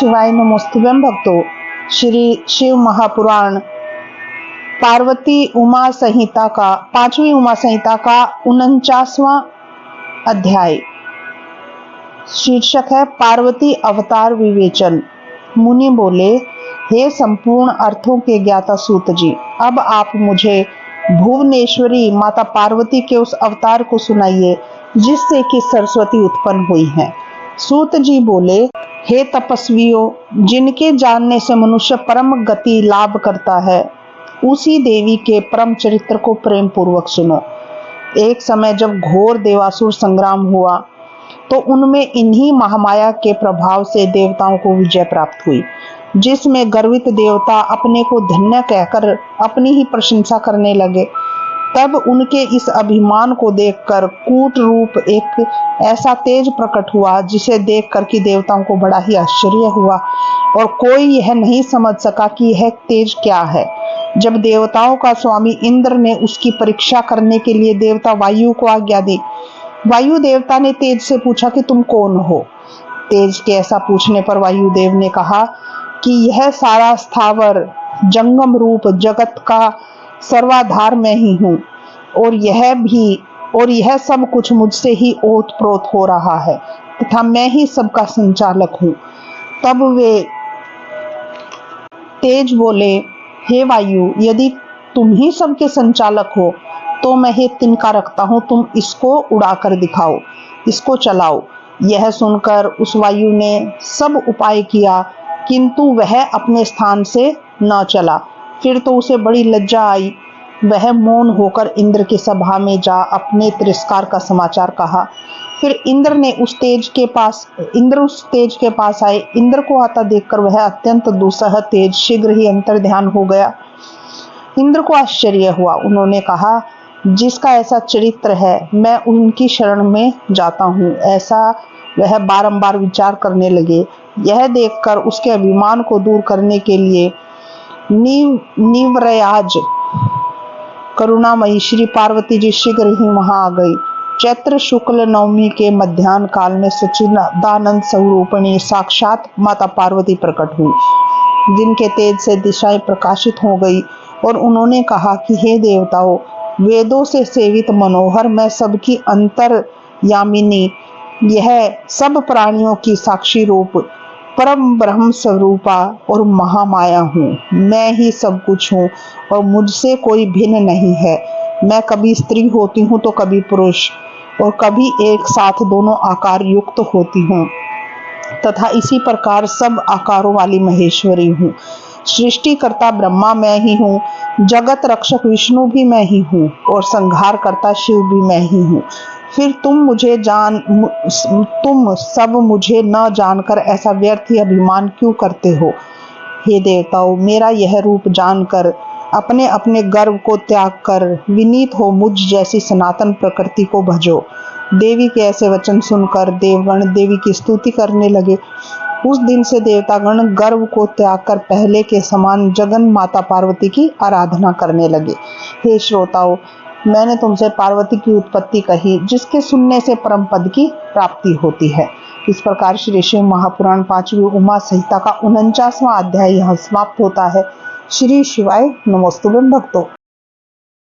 शिवाय नमोस्तुभ्यं भक्तों। श्री शिव महापुराण पार्वती उमा संहिता का 5वीं उमा संहिता का 49वां अध्याय। शीर्षक है पार्वती अवतार विवेचन। मुनि बोले, हे संपूर्ण अर्थों के ज्ञाता सूत जी, अब आप मुझे भुवनेश्वरी माता पार्वती के उस अवतार को सुनाइए जिससे कि सरस्वती उत्पन्न हुई है। सूत जी बोले, हे तपस्वियों, जिनके जानने से मनुष्य परम गति लाभ करता है, उसी देवी के परम चरित्र को प्रेम पूर्वक सुनो। एक समय जब घोर देवासुर संग्राम हुआ तो उनमें इन्हीं महामाया के प्रभाव से देवताओं को विजय प्राप्त हुई, जिसमें गर्वित देवता अपने को धन्य कहकर अपनी ही प्रशंसा करने लगे। तब उनके इस अभिमान को देखकर कूट रूप एक ऐसा तेज प्रकट हुआ जिसे देखकर कि देवताओं को बड़ा ही आश्चर्य हुआ और कोई यह नहीं समझ सका कि यह तेज क्या है। जब देवताओं का स्वामी इंद्र ने उसकी परीक्षा करने के लिए देवता वायु को आज्ञा दी, वायु देवता ने तेज से पूछा कि तुम कौन हो। तेज के ऐसा पूछने पर वायुदेव ने कहा कि यह सारा स्थावर जंगम रूप जगत का सर्वाधार मैं ही हूँ और यह सब कुछ मुझसे ही ओत-प्रोत हो रहा है तथा मैं ही सबका संचालक हूँ। तब वे तेज बोले, हे वायु, यदि तुम ही सबके संचालक हो तो मैं ये तिनका रखता हूँ, तुम इसको उड़ाकर दिखाओ, इसको चलाओ। यह सुनकर उस वायु ने सब उपाय किया किंतु वह अपने स्थान से न चला। फिर तो उसे बड़ी लज्जा आई। वह मौन होकर इंद्र की सभा में जा अपने तिरस्कार का समाचार कहा। फिर इंद्र उस तेज के पास आए। इंद्र को आता देखकर वह अत्यंत दुस्सह तेज शीघ्र ही अंतर्ध्यान हो गया। इंद्र को आश्चर्य हुआ। उन्होंने कहा, जिसका ऐसा चरित्र है मैं उनकी शरण में जाता हूँ। ऐसा वह बारंबार विचार करने लगे। यह देखकर उसके अभिमान को दूर करने के लिए नीवरयाज करुणामयी श्री पार्वती जी शीघ्र ही वहां आ गई। चैत्र शुक्ल नवमी के मध्याह्न काल में सच्चिदानंद स्वरूपिणी साक्षात माता पार्वती प्रकट हुई, जिनके तेज से दिशाएं प्रकाशित हो गई और उन्होंने कहा कि हे देवताओं, वेदों से सेवित मनोहर मैं सबकी अंतर्यामिनी, यह सब प्राणियों की साक्षी रूप परम ब्रह्म स्वरूपा और महामाया हूँ। मैं ही सब कुछ हूँ और मुझसे कोई भिन्न नहीं है। मैं कभी स्त्री होती हूँ तो कभी पुरुष और कभी एक साथ दोनों आकार युक्त होती हूँ तथा इसी प्रकार सब आकारों वाली महेश्वरी हूँ। सृष्टिकर्ता ब्रह्मा मैं ही हूँ, जगत रक्षक विष्णु भी मैं ही हूँ और संहार करता शिव भी मैं ही हूँ। फिर तुम सब मुझे न जानकर ऐसा व्यर्थ ही अभिमान क्यों करते हो। हे देवताओं, मेरा यह रूप जानकर अपने अपने गर्व को त्याग कर विनीत हो मुझ जैसी सनातन प्रकृति को भजो। देवी के ऐसे वचन सुनकर देवगण देवी की स्तुति करने लगे। उस दिन से देवतागण गर्व को त्याग कर पहले के समान जगन माता पार्वती की आराधना करने लगे। हे श्रोताओं, मैंने तुमसे पार्वती की उत्पत्ति कही जिसके सुनने से परम पद की प्राप्ति होती है। इस प्रकार श्री शिव महापुराण 5वीं उमा संहिता का 49वां अध्याय यहाँ समाप्त होता है। श्री शिवाय नमोस्तुभ्यं भक्तों।